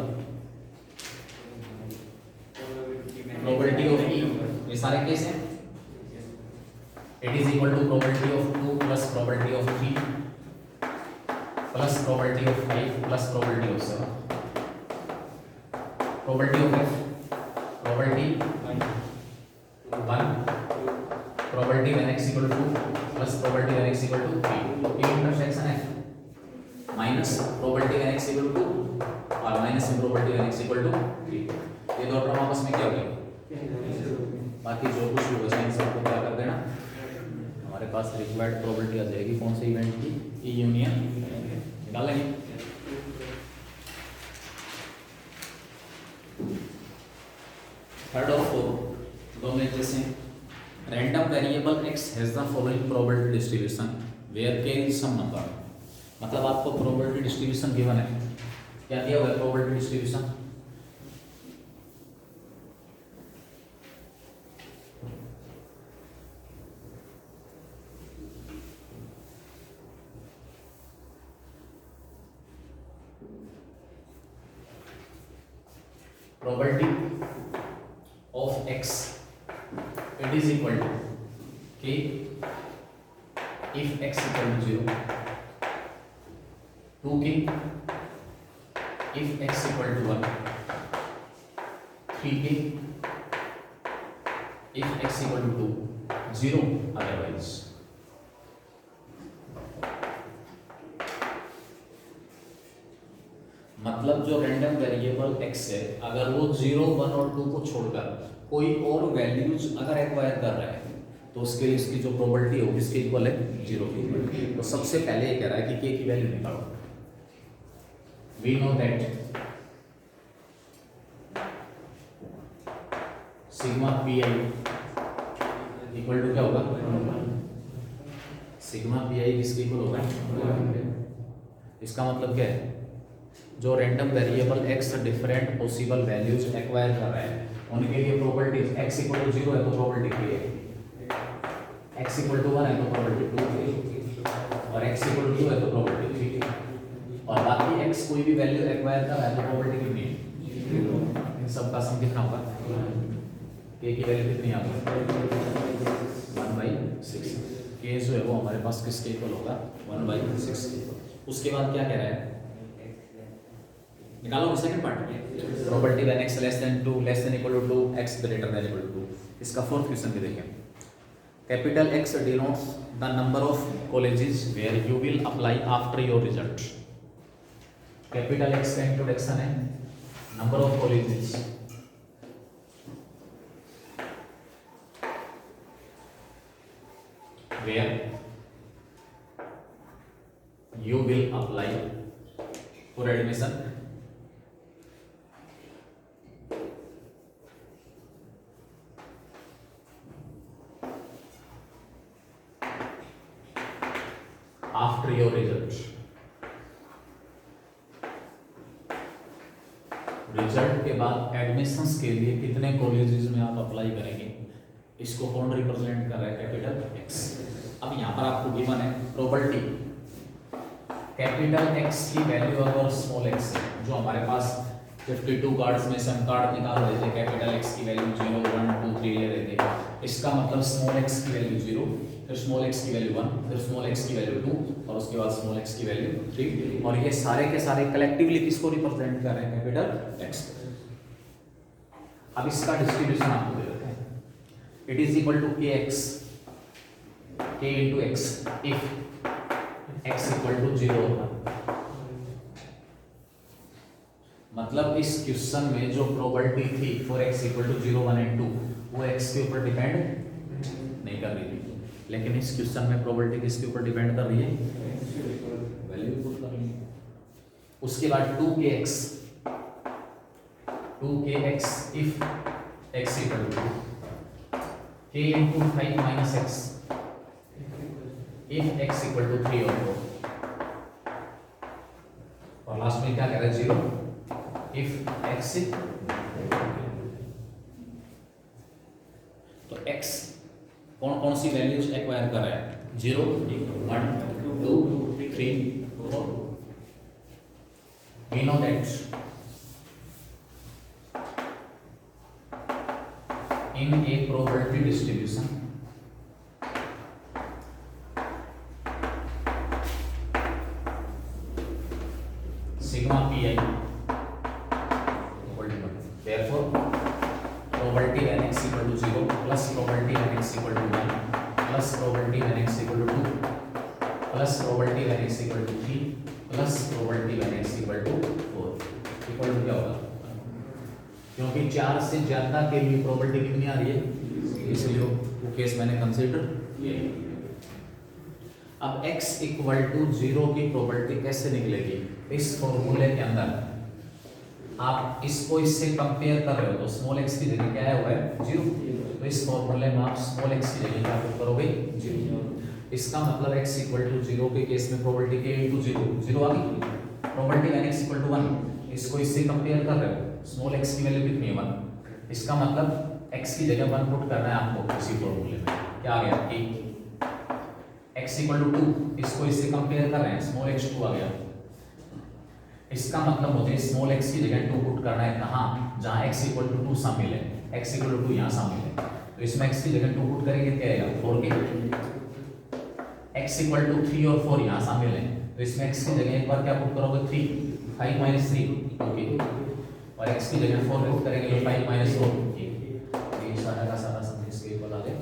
प्रोबेबिलिटी ऑफ E, ये सारे केस हैं, it is equal to probability of 2 plus probability of 3 plus probability of 5 plus probability of 7, probability of F, probability 1 probability when x equal to 2 plus probability when x equal to 3, तो P intersection F minus probability when x equal to 2 और minus probability when x equal to 3, ये दो टर्म आपस में क्या हो गए, बाकी जो कुछ भी बचा इन सबको क्या कर देना, हमारे पास रिक्वायर्ड प्रोबेबिलिटी आ जाएगी कौन से इवेंट की, ई यूनियन निकाल लेंगे। थर्ड और फोर्थ दोनों एक जैसे हैं। Random variable x has the following probability distribution where k is sum number, मतलब आपको प्रोबेबिलिटी डिस्ट्रीब्यूशन गिवन है, क्या दिया हुआ है probability distribution, probability of x it is equal to k if x equal to 0, 2k if x equal to 1, 3k if x equal to 2, 0 otherwise। मतलब जो रैंडम वेरिएबल x है अगर वो 0, 1 और 2 को छोड़कर कोई और वैल्यूज अगर एक्वायर कर रहा है तो उसके लिए इसकी जो प्रोबेबिलिटी होगी इसके इक्वल है 0 की। तो सबसे पहले ये कह रहा है कि k की वैल्यू निकालो। We know that sigma P I equal to क्या होगा, सिग्मा पी आई किसके इक्वल होगा, इसका मतलब क्या है, जो random variable x different possible values acquire कर रहा है उनके लिए प्रोबेबिलिटी x इक्वल टू 0 है तो प्रोबेबिलिटी k है, x इक्वल टू 1 है तो प्रोबेबिलिटी 2 और x इक्वल टू 2 है तो प्रोबेबिलिटी 3 और बाकी x कोई भी वैल्यू एक्वायर कर रहा है तो प्रोबेबिलिटी कितनी है, इन सब का सम कितना होगा, k की वैल्यू कितनी आ गई 1/6, k जो है वो हमारे पास किसके इक्वल होगा 1/6। उसके बाद क्या कह रहा है, निकालो second part, probability when x less than 2 less than equal to 2 x greater than equal to 2। इसका फोर्थ क्वेश्चन भी देखें। Capital X denotes the number of colleges where you will apply after your result. Capital X का इंट्रोडक्शन है number of colleges where you will apply for admission after your result. Result के बाद एडमिशंस के लिए कितने कॉलेजेस में आप अप्लाई करेंगे, इसको कौन रिप्रेजेंट कर रहा है, कैपिटल X। अब यहाँ पर आपको गिवन है प्रोबेबिलिटी कैपिटल X की वैल्यू अगर स्मॉल x है, जो हमारे पास 52 कार्ड्स में से हम कार्ड निकाल रहे थे कैपिटल X की वैल्यू 0, 1, 2, 3 ले रहे थे, इसका मतलब स्मॉल x की वैल्यू 0, फिर स्मॉल x की वैल्यू 1, फिर स्मॉल x की वैल्यू 2 और उसके बाद स्मॉल x की वैल्यू 3 और ये सारे के सारे कलेक्टिवली किसको रिप्रेजेंट कर रहे हैं, कैपिटल X। अब इसका डिस्ट्रीब्यूशन आपको दे देते हैं, it is equal to kx k into x if x equal to 0 होगा। मतलब इस क्वेश्चन में जो प्रोबेबिलिटी थी for x equal to 0, 1 and 2 वो x के ऊपर डिपेंड नहीं कर रही थी, लेकिन इस क्वेश्चन में प्रोबेबिलिटी किसके ऊपर डिपेंड कर रही है, वैल्यू पुट कर रही है। उसके बाद 2kx if x equal to k into 5 minus x if x equal to 3 और लास्ट में क्या कह रहा है 0 if x तो x कौन कौन सी वैल्यूज एक्वायर कर रहा है, 0, 1, 2, 3, 4। We know that in a probability distribution sigma pi equal to 1, therefore probability when x equal to 0 plus probability when x equal to 1 equal to 3 plus probability when x equal to 4 equal to क्या होगा, क्योंकि 4 से ज्यादा के लिए प्रोबेबिलिटी कितनी आ रही है, इसलिए वो केस मैंने कंसीडर किया। अब x इक्वल टू 0 की प्रोबेबिलिटी कैसे निकलेगी, इस फॉर्मूले के अंदर आप इसको इससे कंपेयर कर रहे हो तो स्मॉल x की जगह क्या है, हुआ है 0, तो इस फॉर्मूले में आप स्मॉल x की जगह क्या पुट करोगे 0। इसका मतलब x इक्वल टू 0 के केस में प्रोबेबिलिटी k इनटू 0 0 आ गई, probability when x equal to 1, इसको इससे कंपेयर कर रहे हो, स्मॉल x की वैल्यू कितनी है 1, इसका मतलब x की जगह 1 पुट करना है आपको इसी फॉर्मूले में, क्या आ गया k, x इक्वल टू 2, इसको इससे कंपेयर कर रहे हैं, स्मॉल x 2 आ गया, इसका मतलब मुझे स्मॉल x की जगह 2 पुट करना है कहाँ, जहाँ x इक्वल टू 2 शामिल है, x इक्वल टू 2 यहाँ शामिल है, तो इसमें x की जगह 2 पुट करेंगे क्या आएगा 4k, x इक्वल टू 3 और 4 यहाँ शामिल है, तो इसमें x की जगह एक बार क्या पुट करोगे 3, 5 माइनस 3 ओके, और x की जगह 4 पुट करेंगे तो 5 माइनस 4 ओके, ये सारा का सारा सम इसके इक्वल आ गया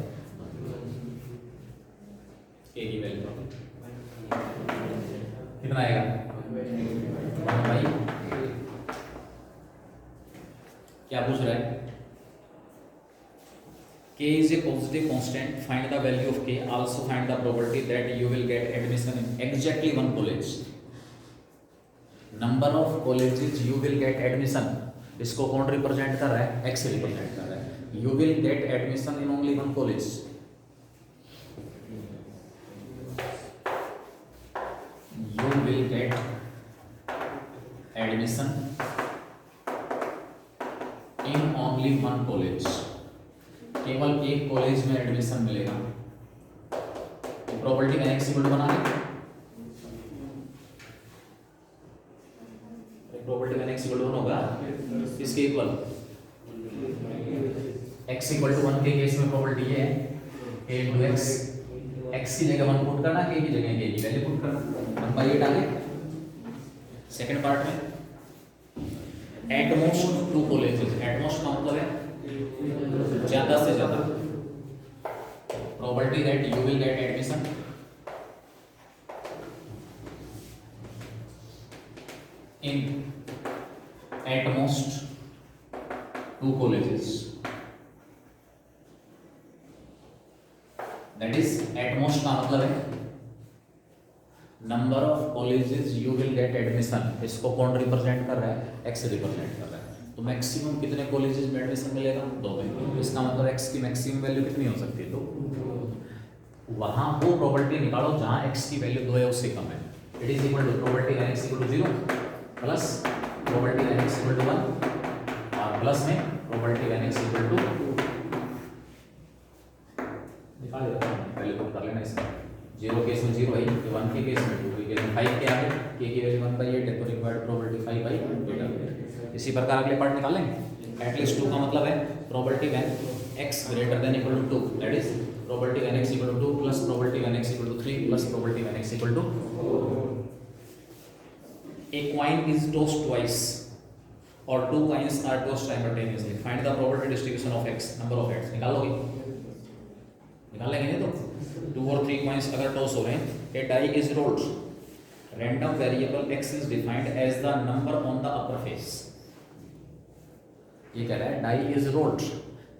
k की वैल्यू कितना आएगा 1 बाई, क्या पूछ रहा है, k is a positive constant, find the value of k, also find the probability that you will get admission in exactly one college, number of colleges you will get admission, इसको कौन रिप्रेजेंट कर रहा है, x रिप्रेजेंट कर रहा है, you will get admission in only one college, you will get admission in only one college, केवल एक कॉलेज में एडमिशन मिलेगा, प्रोबेबिलिटी का x इक्वल टू बना है, प्रोबेबिलिटी का x इक्वल टू 1 होगा, इसके इक्वल x इक्वल टू 1 के केस में प्रोबेबिलिटी ये है a into x, x की जगह 1 पुट करना, k की जगह k की वैल्यू पुट करना, 1/8 आ गया। सेकंड पार्ट में at most 2 colleges, at most का मतलब है ज्यादा से ज्यादा, probability that you will get admission in at most 2 colleges, that is at most का मतलब है number of colleges you will get admission, इसको कौन रिप्रेजेंट कर रहा है, x रिप्रेजेंट कर रहा है, तो मैक्सिमम कितने कॉलेजेस में एडमिशन मिलेगा 2 में, इसका मतलब x की मैक्सिमम वैल्यू कितनी हो सकती है 2, वहां वो प्रोबेबिलिटी निकालो जहां x की वैल्यू 2 है उससे कम है, it is equal to probability when x equal to 0 plus probability when x equal to 1 और प्लस में probability when x equal to, निकाल देता हूं वैल्यू पुट कर लेना, इसका 0 केस में 0 है, 1 के केस में 2 के केस में 5 के आगे k की वैल्यू 1/8 है, तो रिक्वायर्ड प्रोबेबिलिटी 5/8 आ गई। इसी प्रकार अगले पार्ट निकाल लेंगे, एटलीस्ट 2 का मतलब है probability when x greater than equal to 2, that is probability when x equal to 2 plus probability when x equal to 3 plus probability when x equal to 4। A coin is tossed twice or 2 coins are tossed simultaneously, find the probability distribution of x, number of heads, निकालोगे, निकाल लेंगे नहीं तो 2 और 3 coins अगर टॉस हो रहे हैं, a die is rolled, random variable x is defined as the number on the upper face, ये कह रहा है die is rolled,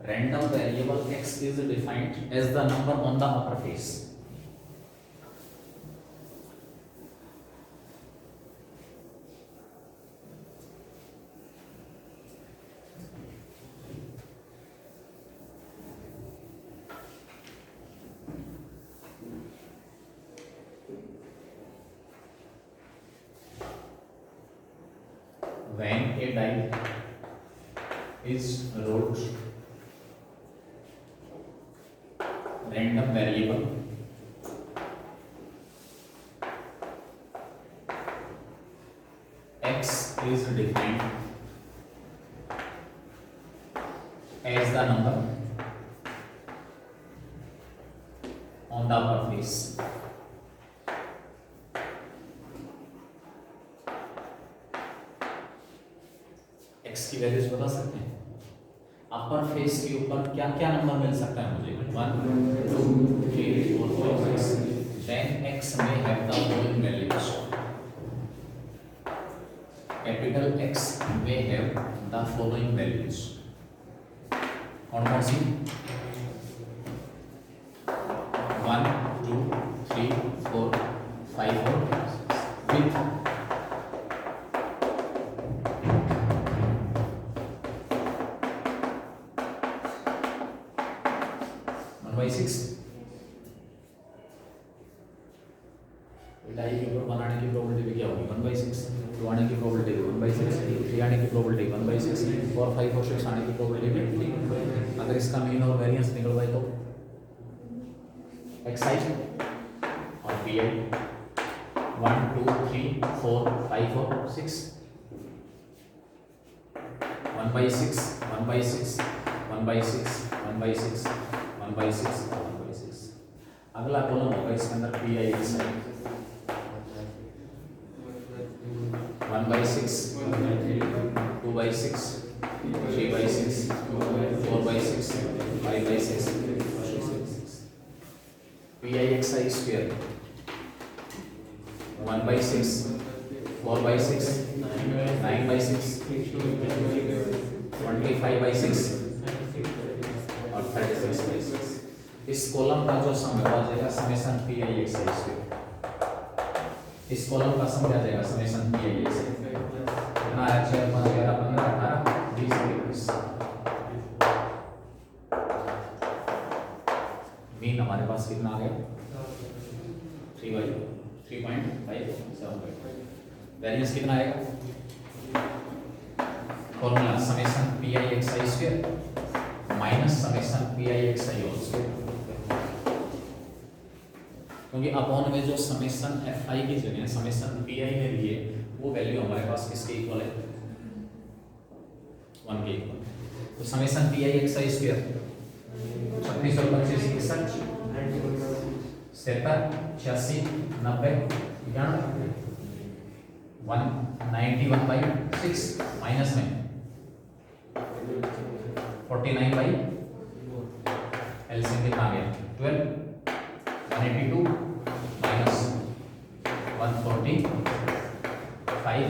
random variable x is defined as the number on the upper face, when a die is rolled, random variable x is defined as the number on the upper face, x की वैल्यूज बता सकते हैं, अपर फेस के ऊपर क्या क्या नंबर मिल सकता है मुझे, 1 2 3 4 5 6, then x may have the following values, capital X may have the following values. कौन कौन सी? 1 2 3 4 5 और with 1/6 डाई के ऊपर बनाने की प्रोबेबिलिटी क्या होगी? 1/6। 2 आने की प्रोबेबिलिटी 1/6, 3 आने की प्रोबेबिलिटी 1/6 और 5 और 6 आने की प्रोबेबिलिटी। अगर इसका मीन और वेरिएंस निकलवाए तो xi और pi 1 2 3 4 5 और 6 1/6 1/6 1/6 1/6 1/6 1/6। अगला कॉलम होगा इसके अंदर pi xi 1/6 2/6 3/6 4/6 5/6 6/6। pi xi square 1/6 4/6 9/6 25/6 और 36/6। इस कॉलम का जो सम है वो आ जाएगा समेशन pi xi स्क्वायर। इस कॉलम का सम क्या आ जाएगा? समेशन pi xi कितना है? 6 5 11 15 18 20 21। मीन हमारे पास कितना आ गया? 3/3.575। वेरिएंस कितना आएगा? Formula summation pi xi square minus summation pi xi whole square, क्योंकि अपॉन में जो समेशन fi की जगह समेशन pi में लिए वो वैल्यू हमारे पास किसके इक्वल है? 1 के इक्वल। तो समेशन pi xi स्क्वायर 36 और 25 61 77 86 90 91 191/6 माइनस में 49/, एलसीएम कितना आ गया? 12 182 माइनस 145।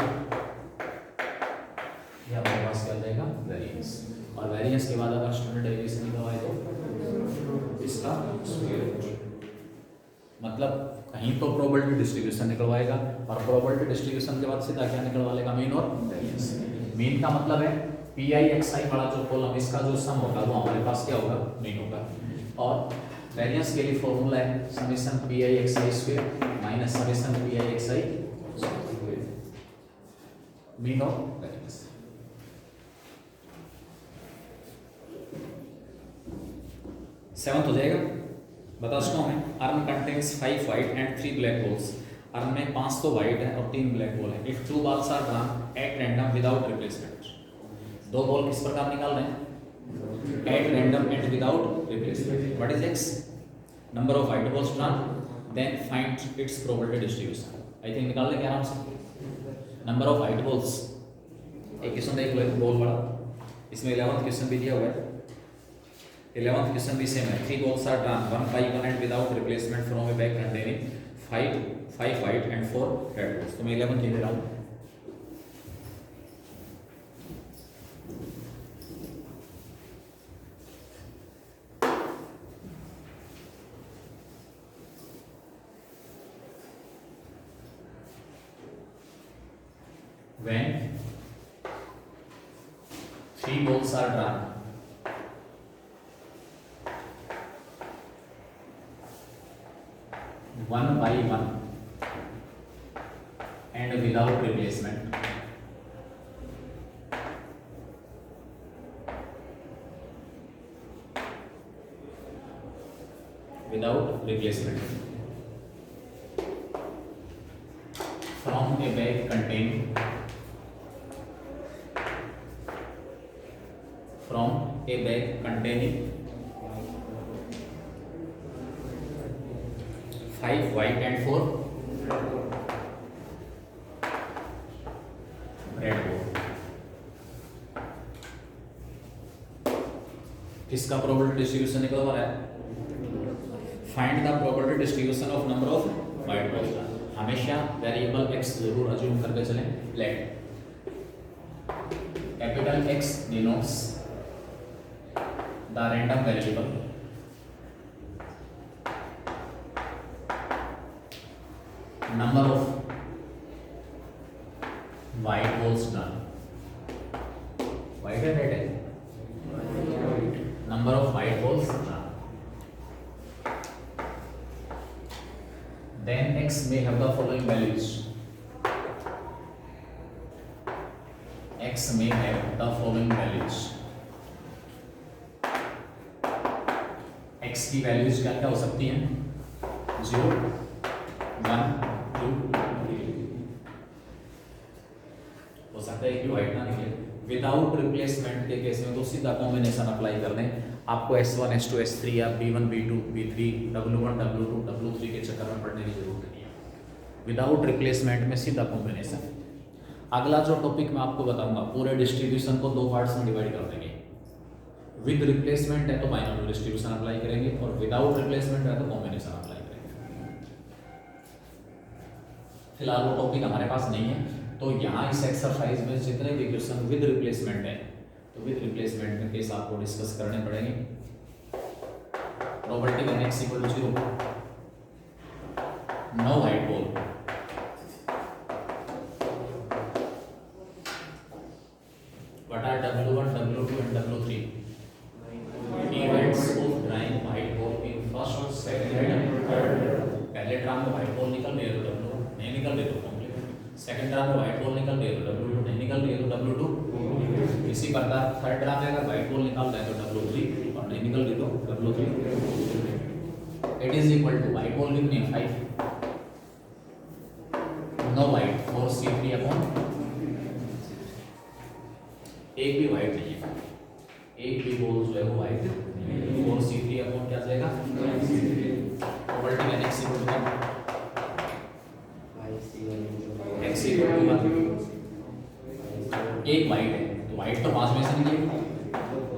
ये हमारे पास क्या आ जाएगा? वेरिएंस। और वेरिएंस के बाद अगर स्टैंडर्ड डेविएशन निकलवाए तो इसका स्क्वायर रूट। मतलब कहीं तो प्रोबेबिलिटी डिस्ट्रीब्यूशन निकलवाएगा और प्रोबेबिलिटी डिस्ट्रीब्यूशन के बाद सीधा क्या निकलवा लेगा? मीन और वेरिएंस। मीन का मतलब है pi xi वाला जो कॉलम इसका जो सम होगा वो हमारे पास क्या होगा? मीन होगा। और वेरिएंस के लिए फॉर्मूला है summation pi xi square minus summation pi xi mean और वेरिएंस। सेवंथ हो जाएगा। बता चुका हूं मैं। Urn contains 5 white and 3 black holes. Urn में 5 तो व्हाइट है और 3 ब्लैक होल है। If 2 balls are drawn at random without replacement. 2 ball किस प्रकार निकाल रहे हैं? At random and without replacement. What is x? Number of white balls drawn, then find its probability distribution. I think निकाल लेंगे आराम से। नंबर ऑफ व्हाइट बॉल्स, एक क्वेश्चन देख लो, एक बॉल वाला। इसमें 11th क्वेश्चन भी दिया हुआ है। 11th क्वेश्चन भी सेम है। 3 balls are drawn 1 by 1 and without replacement from a bag containing 5 white and 4 red balls। तो मैं 11 लिख रहा हूँ। When 3 balls are drawn 1 by 1 and without replacement, from a bag containing 5 white and 4 red ball। किसका प्रोबेबिलिटी डिस्ट्रीब्यूशन निकलवा रहा है? Find the probability distribution of number of white balls. हमेशा वेरिएबल x जरूर अज्यूम करके चलें। Let capital X denotes the random variable number of white balls done. White है red है? Number of white balls done. Then X may have the following values. X may have the following values. X की वैल्यूज क्या क्या हो सकती हैं? 0, 1, 2, 3 हो सकता है कि वाइट ना निकले। विदाउट रिप्लेसमेंट के केस में तो सीधा कॉम्बिनेशन अप्लाई कर दें। आपको S1, S2, S3 या B1, B2, B3, W1, W2, W3 के चक्कर में पढ़ने की जरूरत नहीं है। विदाउट रिप्लेसमेंट में सीधा कॉम्बिनेशन। अगला जो टॉपिक मैं आपको बताऊंगा, पूरे डिस्ट्रीब्यूशन को दो पार्ट्स में डिवाइड कर देंगे। विद रिप्लेसमेंट है तो बाइनोमियल डिस्ट्रीब्यूशन अप्लाई करेंगे, और विदाउट रिप्लेसमेंट है तो कॉम्बिनेशन अप्लाई करेंगे। फिलहाल वो टॉपिक हमारे पास नहीं है, तो यहाँ इस एक्सरसाइज में जितने भी क्वेश्चन विद रिप्लेसमेंट है तो विद रिप्लेसमेंट में केस आपको डिस्कस करने पड़ेंगे। प्रॉपर्टी का x equal to 0, no white ball, what are W1, W2 and W3 events of drawing white ball in first, second and third। पहले ड्रा में व्हाइट बॉल निकल रही है तो W नहीं निकल रही तो कंप्लीट। सेकंड ड्रा में व्हाइट बॉल निकल रही है तो W2 नहीं निकल रही है तो W2। इसी प्रकार थर्ड ड्रा में अगर व्हाइट बॉल निकाल रहे हैं तो W3, और नहीं निकल रही तो W3। It is equal to white ball कितनी है 5, नो व्हाइट 4C3 अपॉन, एक भी व्हाइट नहीं है, एक भी बॉल जो है वो व्हाइट नहीं है। 4C3 अपॉन क्या जाएगा? प्रॉपर्टी में x equal to x equal to 1, एक व्हाइट है तो व्हाइट तो पांच में से निकलेगी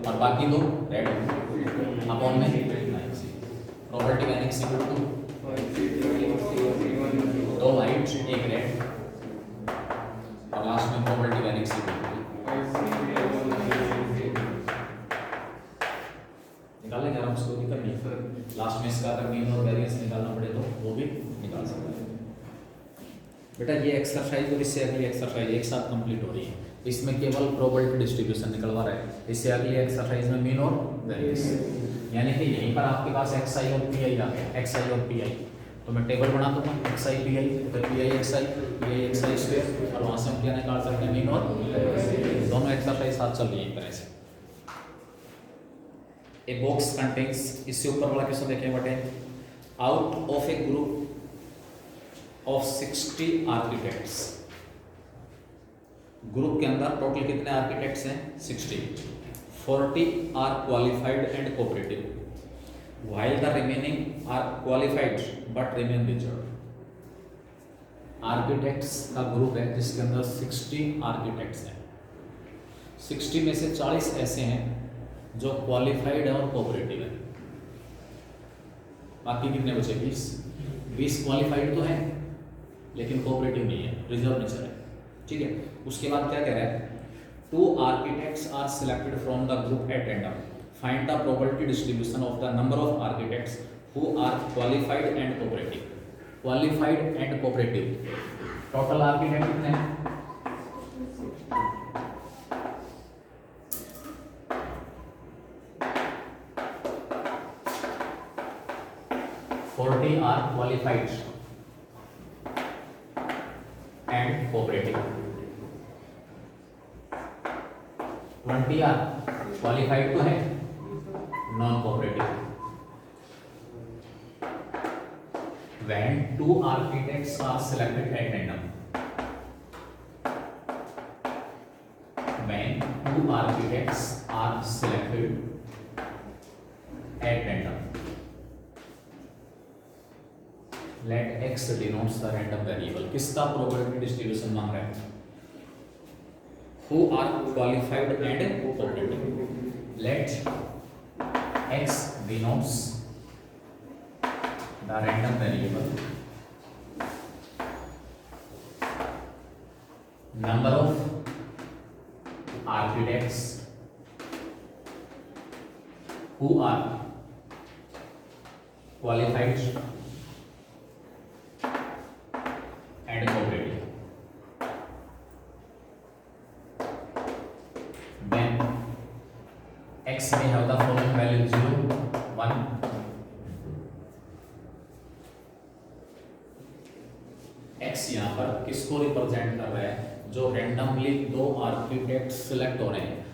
और बाकी दो रेड अपॉन में प्रॉपर्टी में x इक्वल टू दो व्हाइट एक रेड और लास्ट में प्रॉपर्टी में x इक्वल टू निकालेंगे आराम से, कोई दिक्कत नहीं। लास्ट में इसका अगर मीन और वेरिएंस निकालना पड़े तो वो भी निकाल सकते हैं। बेटा ये एक्सरसाइज और इससे अगली एक्सरसाइज एक साथ कंप्लीट हो रही है, इसमें केवल प्रोबेबिलिटी डिस्ट्रीब्यूशन निकलवा रहा है। इससे अगली एक्सरसाइज में मीन और वेरिएंस, यानी कि यहीं पर आपके पास xi और pi आ गया, xi और pi, तो मैं टेबल बना दूंगा xi pi, तो pi xi स्क्वायर, और वहां से हम क्या निकाल सकते हैं? मीन और दोनों एक्सरसाइज साथ चल रही है एक तरह से। A box contains, इससे ऊपर वाला क्वेश्चन देखें बटे, out of a group of 60 architects, group के अंदर टोटल कितने आर्किटेक्ट्स हैं? 60। 40 are qualified and cooperative, while the remaining are qualified but remain reserved। Architects का ग्रुप है जिसके अंदर 60 आर्किटेक्ट्स हैं, 60 में से 40 ऐसे हैं जो क्वालिफाइड है और कोऑपरेटिव है, बाकी कितने बचे? 20 क्वालिफाइड तो है लेकिन कोऑपरेटिव नहीं है, रिजर्व नेचर है, ठीक है। उसके बाद क्या कह रहा है? 2 architects are selected from the group at random, find the probability distribution of the number of architects who are qualified and cooperative. Qualified and cooperative, total architect कितने हैं? 40 are qualified and cooperative, 20 are qualified तो है, non cooperative। When 2 architects are selected at random, when 2 architects are selected at random, let x denotes the random variable। किसका प्रोबेबिलिटी डिस्ट्रीब्यूशन मांग रहा है? Who are qualified and cooperative, let x denotes the random variable number of architects who are qualified and cooperative. Then x may have the following value 0, 1. x यहाँ पर किसको रिप्रेजेंट कर रहा है? जो रैंडमली दो आर्किटेक्ट सिलेक्ट हो रहे हैं